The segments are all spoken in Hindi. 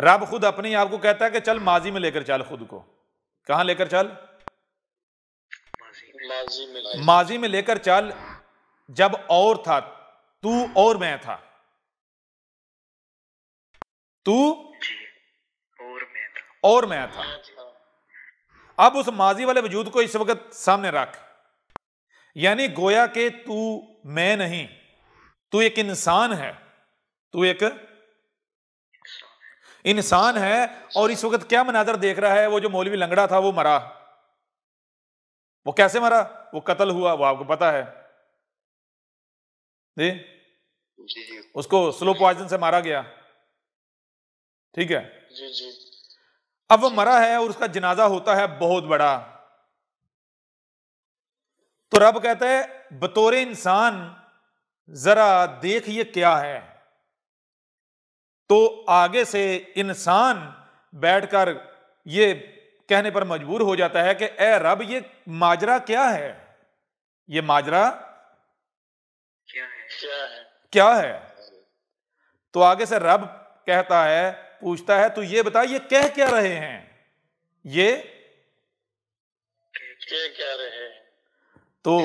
रब खुद अपने आप को कहता है कि चल माजी में लेकर चल खुद को। कहां लेकर चल? माजी में लेकर चल, जब और था, तू और मैं था, तू और मैं था। अब उस माजी वाले वजूद को इस वक्त सामने रख, यानी गोया कि तू मैं नहीं, तू एक इंसान है, तू एक इंसान है। और इस वक्त क्या मनाजर देख रहा है? वो जो मौलवी लंगड़ा था वो मरा। वो कैसे मरा? वो कत्ल हुआ, वो आपको पता है जी? उसको स्लो पॉइजन से मारा गया, ठीक है जी। अब वो मरा है और उसका जनाजा होता है बहुत बड़ा। तो रब कहता है बतौर इंसान जरा देख ये क्या है। तो आगे से इंसान बैठकर ये कहने पर मजबूर हो जाता है कि ए रब ये माजरा क्या है, ये माजरा क्या है। तो आगे से रब कहता है, पूछता है, तू ये बता ये कह क्या रहे हैं, ये क्या रहे हैं। तो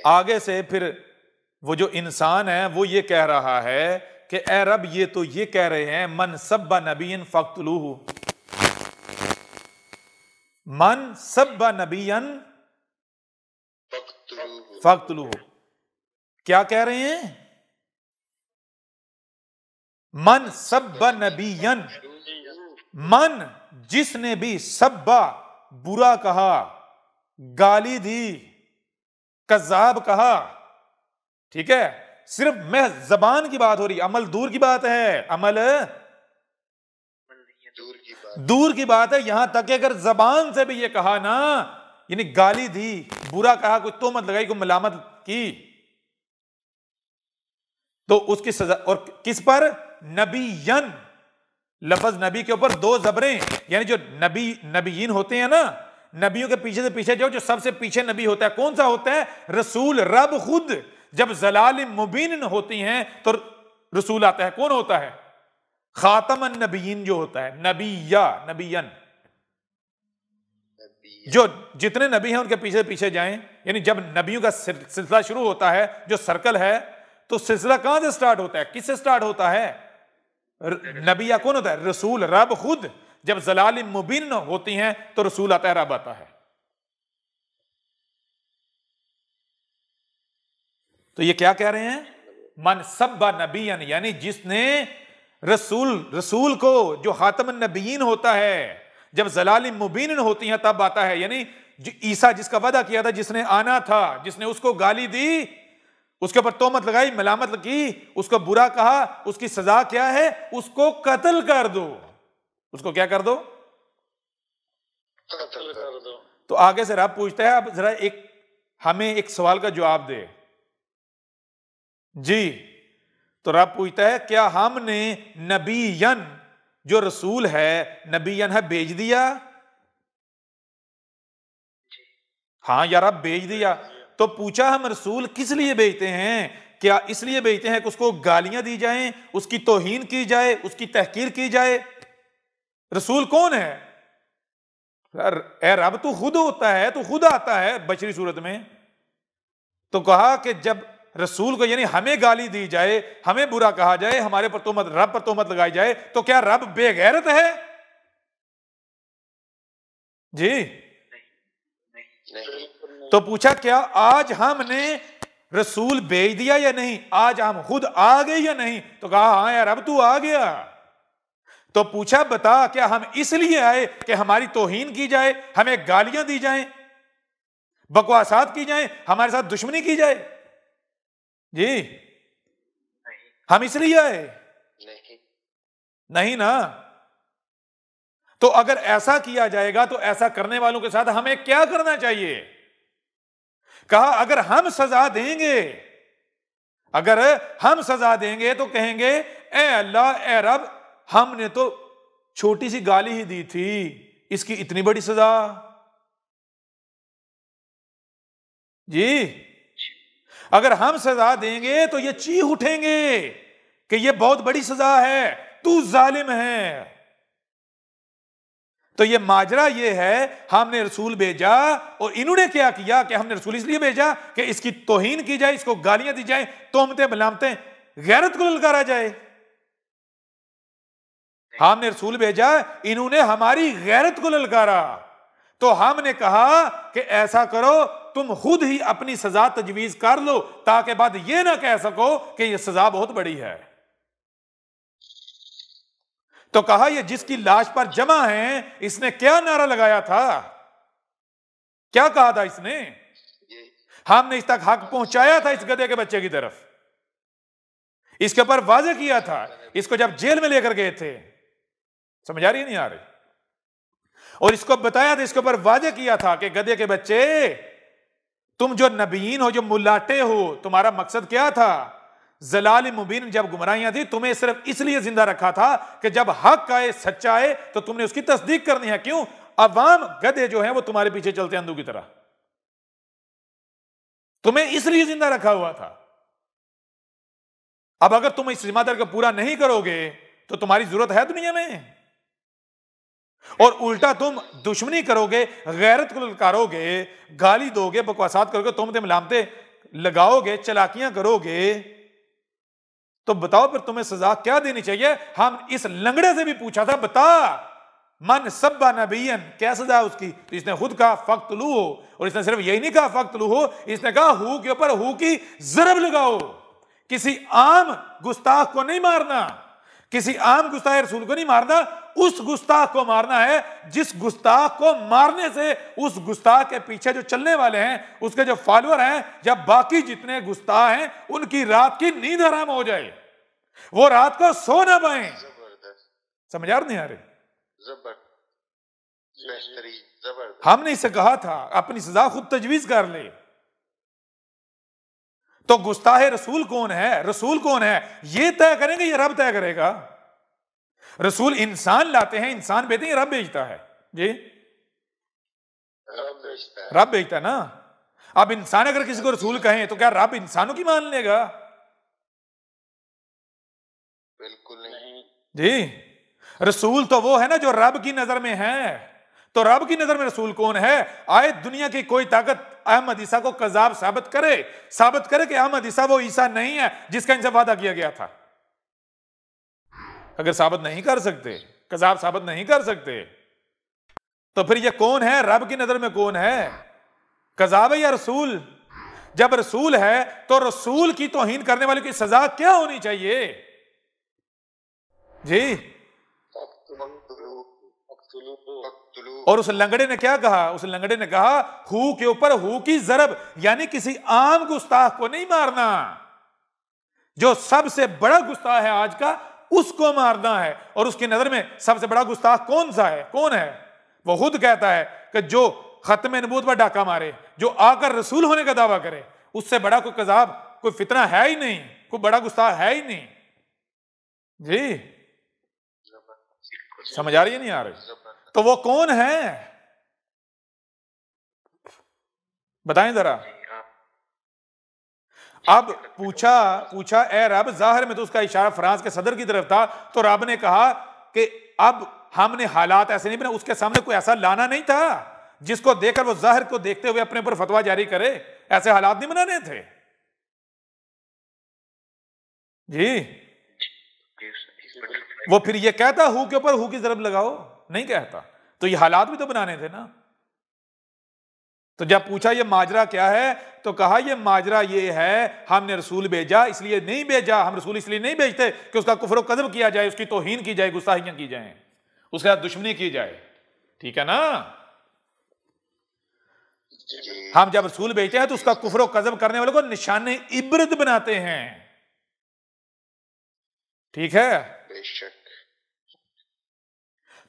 आगे से फिर वो जो इंसान है वो ये कह रहा है कि ए रब ये तो ये कह रहे हैं मन सब्बा नबीयन फक्तलूहु, मन सब्बा नबीयन फक्तलूहु। क्या कह रहे हैं? मन सब्बा नबीयन, मन जिसने भी सब्बा बुरा कहा, गाली दी, कज़्ज़ाब कहा, ठीक है, सिर्फ मैं जबान की बात हो रही, अमल दूर की बात है, अमल दूर की बात है। यहां तक कि अगर जबान से भी ये कहा ना, यानी गाली दी, बुरा कहा, कोई तोहमत लगाई, कोई मलामत की, तो उसकी सजा। और किस पर? नबीयन, लफ्ज नबी के ऊपर दो जबरें, यानी जो नबीयीन होते हैं ना, नबियों के पीछे से पीछे जो सबसे पीछे नबी होता है, कौन सा होता है? रसूल। रब खुद जब जलाल मुबीन होती हैं तो रसूल आता है। कौन होता है? खातमन नबीयीन जो होता है, नबीयन, जो जितने नबी हैं उनके पीछे पीछे जाएं। यानी जब नबियों का सिलसिला शुरू होता है, जो सर्कल है, तो सिलसिला कहां से स्टार्ट होता है, किससे स्टार्ट होता है? नबिया कौन होता है? रसूल। रब खुद जब जलाल मुबीन होती हैं तो रसूल आता है, रब आता है। तो ये क्या कह रहे हैं? मन सब्बा नबीयन, यानी जिसने रसूल को, जो खातमुन नबीयीन होता है, जब जलाल मुबीन होती हैं तब आता है। यानी ईसा जिसका वादा किया था, जिसने आना था, जिसने उसको गाली दी, उसके ऊपर तोहमत लगाई, मलामत की, उसको बुरा कहा, उसकी सजा क्या है? उसको कत्ल कर दो। उसको क्या कर दो? कत्ल कर दो। तो आगे से रब पूछता है, अब जरा हमें एक सवाल का जवाब दे जी। तो रब पूछता है, क्या हमने नबीयन, जो रसूल है, नबीयन है, भेज दिया? हाँ यार, अब भेज दिया। तो पूछा, हम रसूल किस लिए भेजते हैं? क्या इसलिए भेजते हैं कि उसको गालियां दी जाएं, उसकी तौहीन की जाए, उसकी तहकीर की जाए? रसूल कौन है? ए रब तू खुद होता है, तू खुद आता है बशरी सूरत में। तो कहा कि जब रसूल को, यानी हमें गाली दी जाए, हमें बुरा कहा जाए, हमारे पर तोहमत, रब पर तोहमत लगाई जाए, तो क्या रब बेगैरत है जी? नहीं। तो पूछा, क्या आज हमने रसूल भेज दिया या नहीं? आज हम खुद आ गए या नहीं? तो कहा हाँ यार, अब तू आ गया। तो पूछा, बता क्या हम इसलिए आए कि हमारी तौहीन की जाए, हमें गालियां दी जाएं, बकवासात की जाएं, हमारे साथ दुश्मनी की जाए जी? हम इसलिए आए? नहीं ना। तो अगर ऐसा किया जाएगा तो ऐसा करने वालों के साथ हमें क्या करना चाहिए? कहा, अगर हम सजा देंगे, अगर हम सजा देंगे तो कहेंगे, ए अल्लाह, ए रब, हमने तो छोटी सी गाली ही दी थी, इसकी इतनी बड़ी सजा जी? अगर हम सजा देंगे तो ये चीख उठेंगे कि ये बहुत बड़ी सजा है, तू जालिम है। तो ये माजरा ये है, हमने रसूल भेजा और इन्होंने क्या किया कि हमने रसूल इसलिए भेजा कि इसकी तौहीन की जाए, इसको गालियां दी जाए, तोहमतें मलामतें, गैरत को ललकारा जाए। हमने रसूल भेजा, इन्होंने हमारी गैरत को ललकारा, तो हमने कहा कि ऐसा करो, तुम खुद ही अपनी सजा तजवीज कर लो, ताकि बाद ये ना कह सको कि यह सजा बहुत बड़ी है। तो कहा ये जिसकी लाश पर जमा है, इसने क्या नारा लगाया था, क्या कहा था इसने? हमने इस तक हक पहुंचाया था इस गधे के बच्चे की तरफ, इसके ऊपर वाजे किया था, इसको जब जेल में लेकर गए थे, समझ आ रही नहीं आ रही, और इसको बताया था, इसके ऊपर वाजे किया था कि गधे के बच्चे, तुम जो नबीन हो, जो मुलाटे हो, तुम्हारा मकसद क्या था? जलाल मुबीन, जब गुमराहियां थी, तुम्हें सिर्फ इसलिए जिंदा रखा था कि जब हक आए, सच्चा आए, तो तुमने उसकी तस्दीक करनी है। क्यों? अवाम गधे जो है वो तुम्हारे पीछे चलते हैं अंधों की तरह, तुम्हें इसलिए जिंदा रखा हुआ था। अब अगर तुम इस जिम्मेदारी को पूरा नहीं करोगे तो तुम्हारी जरूरत है दुनिया में, और उल्टा तुम दुश्मनी करोगे, गैरत को ललकारोगे, गाली दोगे, बकवासात करोगे, तुम मलामते लगाओगे, चलाकियां करोगे, तो बताओ फिर तुम्हें सजा क्या देनी चाहिए? हम इस लंगड़े से भी पूछा था, बता मन सब्बा नबीयन, क्या सजा उसकी? तो इसने खुद कहा फक्तलू हो, और इसने सिर्फ यही नहीं कहा फक्तलू हो, इसने कहा हु के ऊपर हु की जरब लगाओ। किसी आम गुस्ताख को नहीं मारना, किसी आम गुस्ताख रसूल को नहीं मारना, उस गुस्ताख को मारना है जिस गुस्ताख को मारने से उस गुस्ताख के पीछे जो चलने वाले हैं, उसके जो फॉलोअर हैं, या बाकी जितने गुस्ताख हैं, उनकी रात की नींद हराम हो जाए, वो रात को सो ना पाए। समझ आ नहीं आ रही? हमने इससे कहा था अपनी सजा खुद तजवीज कर ले। तो गुस्ताहे रसूल कौन है? रसूल कौन है ये तय करेंगे, ये रब तय करेगा। रसूल इंसान लाते हैं, इंसान भेजते हैं, रब भेजता है जी, रब भेजता है ना। अब इंसान अगर किसी को रसूल कहें तो क्या रब इंसानों की मान लेगा? बिल्कुल नहीं जी। रसूल तो वो है ना जो रब की नजर में है। तो रब की नजर में रसूल कौन है? आए दुनिया की कोई ताकत अहमद ईसा को कज़ाब साबित करे कि अहमद ईसा वो ईसा नहीं है जिसका इनसे वादा किया गया था। अगर साबित नहीं कर सकते, कज़ाब साबित नहीं कर सकते, तो फिर ये कौन है? रब की नजर में कौन है? कज़ाब है या रसूल? जब रसूल है तो रसूल की तौहीन करने वाले की सजा क्या होनी चाहिए जी? और उस लंगड़े ने क्या कहा? उस लंगड़े ने कहा हु के ऊपर हु की जरब, यानी किसी आम गुस्ताख को नहीं मारना, जो सबसे बड़ा गुस्ताख है आज का उसको मारना है। और उसकी नजर में सबसे बड़ा गुस्ताख कौन सा है? कौन है? वो खुद कहता है कि जो खत्म नबूवत पर डाका मारे, जो आकर रसूल होने का दावा करे, उससे बड़ा कोई कज़ाब, कोई फितना है ही नहीं, कोई बड़ा गुस्ताख है ही नहीं जी। समझ आ रही है नहीं आ रही? तो वो कौन है बताएं जरा। अब पूछा ए रब, जाहिर में तो उसका इशारा फ्रांस के सदर की तरफ था, तो रब ने कहा कि अब हमने हालात ऐसे नहीं बने, उसके सामने कोई ऐसा लाना नहीं था जिसको देखकर वो जाहिर को देखते हुए अपने ऊपर फतवा जारी करे। ऐसे हालात नहीं बनाने थे जी। वो फिर ये कहता हु के ऊपर हु की जरब लगाओ? नहीं कहता। तो ये हालात भी तो बनाने थे ना। तो जब पूछा ये माजरा क्या है, तो कहा ये माजरा ये है हमने रसूल भेजा, इसलिए नहीं भेजा, हम रसूल इसलिए नहीं भेजते कि उसका कुफ्र व कज़ब किया जाए, उसकी तौहीन की जाए, गुस्ताखियां की जाए, उसके साथ दुश्मनी की जाए। ठीक है ना? हम जब रसूल भेजते हैं तो उसका कुफ्र व कज़ब करने वालों को निशाने इबरत बनाते हैं। ठीक है?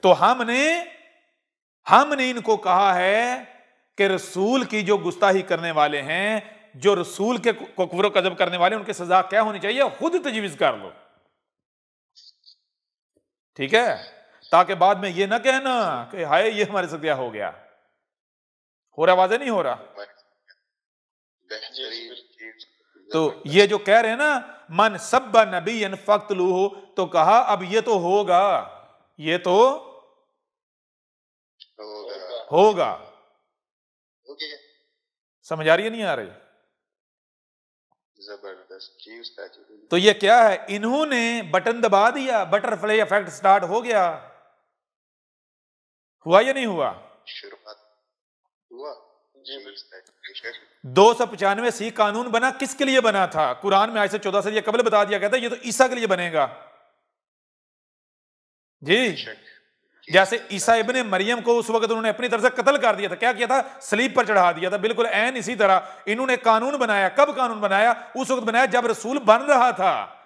तो हमने इनको कहा है कि रसूल की जो गुस्ताही करने वाले हैं, जो रसूल के कुफ्र कज़ब करने वाले, उनकी सजा क्या होनी चाहिए खुद तजवीज कर लो। ठीक है? ताकि बाद में ये ना कहना कि हाय ये हमारे साथ क्या हो गया। हो रहा? वाज़ेह नहीं हो रहा? तो ये जो कह रहे हैं ना मन सब्बा नबीयन फक्तलूहु, तो कहा अब ये तो होगा, ये तो होगा। ओके, समझ आ रही है नहीं आ रही? जबरदस्त जी उस्ताद जी। तो ये क्या है, इन्होंने बटन दबा दिया, बटरफ्लाई इफेक्ट स्टार्ट हो गया। हुआ या नहीं हुआ? शुरुआत हुआ जी उस्ताद। 295 कानून बना, किसके लिए बना था? कुरान में आज से 14 सदी कबल बता दिया गया था ये तो ईसा के लिए बनेगा जी। जैसे ईसा इब्ने मरियम को उस वक्त उन्होंने अपनी तरफ से कत्ल कर दिया था, क्या किया था? स्लीप पर चढ़ा दिया था। बिल्कुल ऐन इसी तरह इन्होंने कानून बनाया। कब कानून बनाया? उस वक्त बनाया जब रसूल बन रहा था।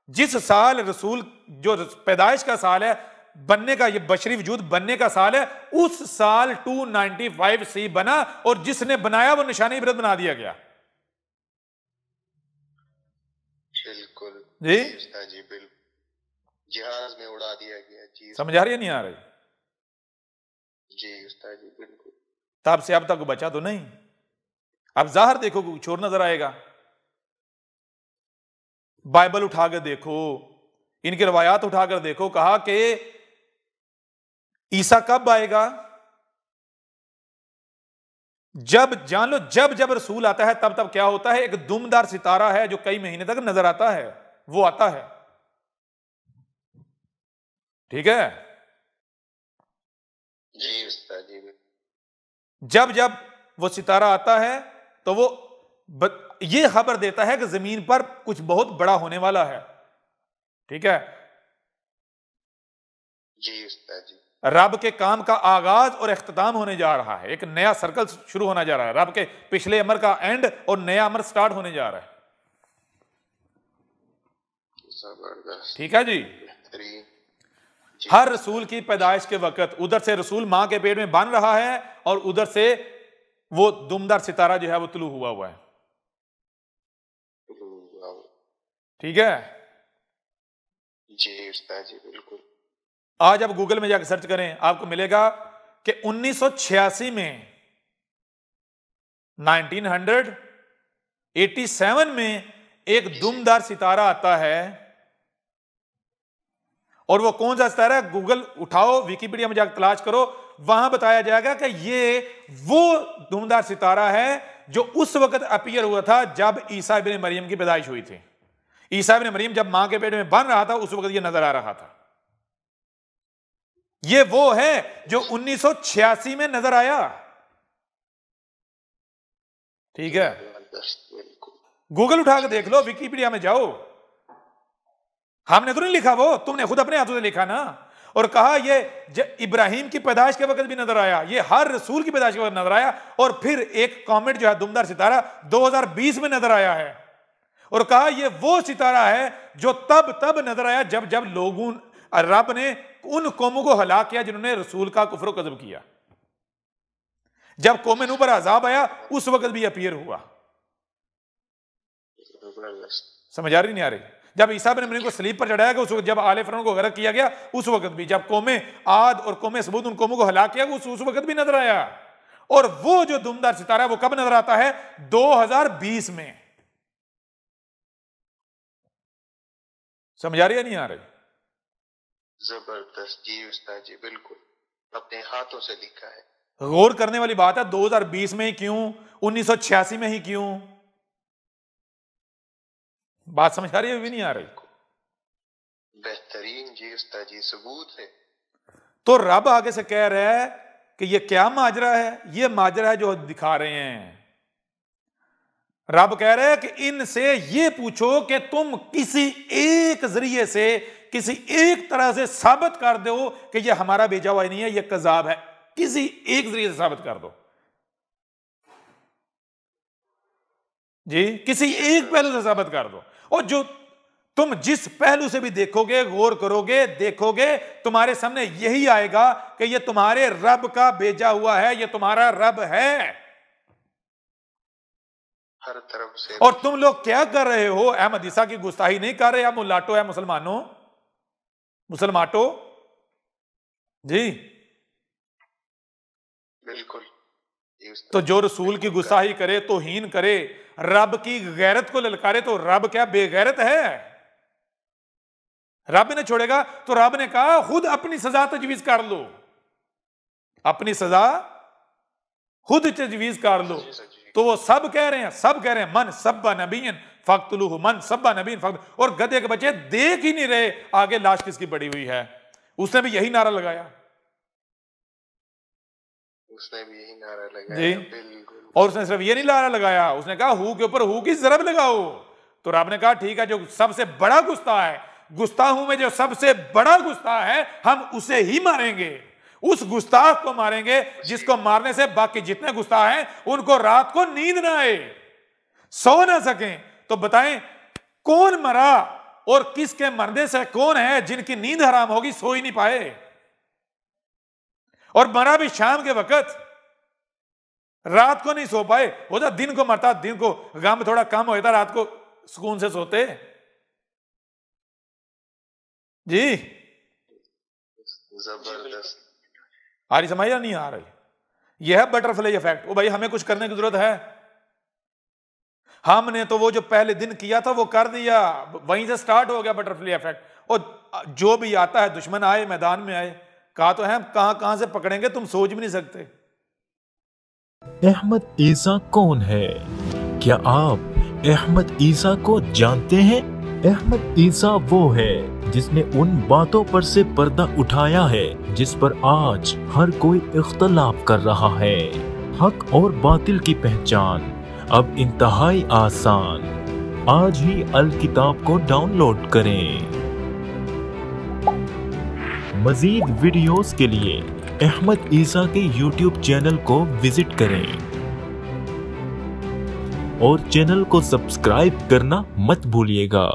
जिस साल रसूल, जो पैदाइश का साल है, बनने का, ये बशरी वजूद बनने का साल है, उस साल 295 सी बना और जिसने बनाया वो निशानी इबरत बना दिया गया। बिल्कुल जी उस्ताद जी, बिल्कुल जहाज में उड़ा दिया गया जी। समझ आ रही है नहीं आ रही? जी उस्ताद जी बिल्कुल। तब से अब तक बचा तो नहीं। अब जाहिर देखो कुछ और नजर आएगा। बाइबल उठाकर देखो, इनकी रवायात उठाकर देखो, कहा कि ईसा कब आएगा? जब, जान लो, जब जब रसूल आता है तब तब क्या होता है? एक दुमदार सितारा है जो कई महीने तक नजर आता है, वो आता है। ठीक है जी उस्ताद जी। जब जब वो सितारा आता है तो वो ये खबर देता है कि जमीन पर कुछ बहुत बड़ा होने वाला है। ठीक है, जी उस्ताद जी। रब के काम का आगाज और इख्तिताम होने जा रहा है। एक नया सर्कल शुरू होना जा रहा है। रब के पिछले अमर का एंड और नया अमर स्टार्ट होने जा रहा है। जबरदस्त। ठीक है जी। हर रसूल की पैदाइश के वक्त उधर से रसूल मां के पेट में बन रहा है और उधर से वो दुमदार सितारा जो है वो तुलू हुआ है। ठीक है जी उस्ताद जी बिल्कुल। आज आप गूगल में जाकर सर्च करें, आपको मिलेगा कि 1986 में, 1987 में एक दुमदार सितारा आता है। और वो कौन सा सितारा है? गूगल उठाओ, विकिपीडिया में जाकर तलाश करो, वहां बताया जाएगा कि ये वो दुमदार सितारा है जो उस वक्त अपीयर हुआ था जब ईसा इब्ने मरियम की पैदाइश हुई थी। ईसा इब्ने मरियम जब मां के पेट में बन रहा था उस वक्त ये नजर आ रहा था। ये वो है जो 1986 में नजर आया। ठीक है, गूगल उठा के देख लो, विकिपीडिया में जाओ। हमने तो नहीं लिखा, वो तुमने खुद अपने हाथों से लिखा ना। और कहा ये इब्राहिम की पैदाइश के वक्त भी नजर आया, ये हर रसूल की पैदाइश के वक्त नजर आया। और फिर एक कॉमेट जो है दुमदार सितारा 2020 में नजर आया है। और कहा ये वो सितारा है जो तब तब नजर आया जब जब लोगों, रब ने उन कौमों को हलाक किया जिन्होंने रसूल का कुफ्र कज़ब किया। जब कौम नूह पर अजाब आया उस वक्त भी अपीयर हुआ। समझ आ रही नहीं आ रही? जब ईसा इब्ने मरियम को सलीब पर चढ़ाया गया उस वक्त, जब आले फिरौन को गर्क किया गया उस वक्त भी, जब कौमे आद और कौमे सबूत उन कौमों को हलाक किया उस वक्त भी नजर आया। और वो जो दुमदार सितारा है वो कब नजर आता है? 2020 में। समझ आ रही है नहीं आ रही? जबरदस्त जी उस्ताद जी बिल्कुल, अपने हाथों से लिखा है। गौर करने वाली बात है, 2020 में ही क्यों, 1986 में ही क्यों? बात समझ आ रही है? भी नहीं आ रही? बेहतरीन जी उस्ताद जी, सबूत है। तो रब आगे से कह रहा है कि ये क्या माजरा है? ये माजरा है जो दिखा रहे हैं। रब कह रहे हैं कि इनसे ये पूछो कि तुम किसी एक जरिए से, किसी एक तरह से साबित कर दो कि ये हमारा भेजा हुआ नहीं है, ये कज़ाब है। किसी एक जरिए से साबित कर दो जी, किसी एक पहलू से साबित कर दो। और जो तुम जिस पहलू से भी देखोगे, गौर करोगे, देखोगे, तुम्हारे सामने यही आएगा कि ये तुम्हारे रब का भेजा हुआ है, ये तुम्हारा रब है हर तरफ से। और तुम लोग क्या कर रहे हो? अहमद ईसा की गुस्ताही नहीं कर रहे आप मुल्लाटो है, मुसलमानों, मुसलमाटो जी। बिल्कुल। तो जो रसूल की गुस्ताही करे, तौहीन करे, रब की गैरत को ललकारे, तो रब क्या बेगैरत है? रब ने छोड़ेगा? तो रब ने कहा खुद अपनी सजा तजवीज कर लो, अपनी सजा खुद तजवीज कर लो। तो वो सब कह रहे हैं मन सब्बा नबीयन फक्तुलूहु, मन सब्बा नबीयन फक्त। और गधे के बच्चे देख ही नहीं रहे आगे लाश किसकी पड़ी हुई है। उसने भी यही नारा लगाया, उसने भी यही नारा लगाया जी। और उसने सिर्फ ये नहीं नारा लगाया, उसने कहा हु के ऊपर हु की ज़रब लगाओ। तो रब ने कहा ठीक है, जो सबसे बड़ा गुस्ताख है, गुस्ताखों में जो सबसे बड़ा गुस्ताख है, हम उसे ही मारेंगे। उस गुस्ताख को मारेंगे जिसको मारने से बाकी जितने गुस्ताख हैं उनको रात को नींद ना आए, सो ना सकें। तो बताएं कौन मरा और किसके मरने से कौन है जिनकी नींद हराम होगी, सो ही नहीं पाए। और मरा भी शाम के वक्त, रात को नहीं सो पाए। होता दिन को मरता, दिन को गम थोड़ा कम होता, रात को सुकून से सोते जी। जबरदस्त। आ रही समझ या नहीं आ रही? यह है बटरफ्लाई इफेक्ट। ओ भाई हमें कुछ करने की जरूरत है? हमने तो वो जो पहले दिन किया था वो कर दिया, वहीं से स्टार्ट हो गया बटरफ्लाई इफेक्ट। और जो भी आता है दुश्मन आए, मैदान में आए, कहा तो है कहां से पकड़ेंगे तुम सोच भी नहीं सकते। अहमद ईसा कौन है? क्या आप अहमद ईसा को जानते हैं? अहमद ईसा वो है जिसने उन बातों पर से पर्दा उठाया है जिस पर आज हर कोई इख्तलाफ कर रहा है। हक और बातिल की पहचान अब इंतहाई आसान। आज ही अल किताब को डाउनलोड करें। मजीद वीडियोस के लिए अहमद ईसा के YouTube चैनल को विजिट करें और चैनल को सब्सक्राइब करना मत भूलिएगा।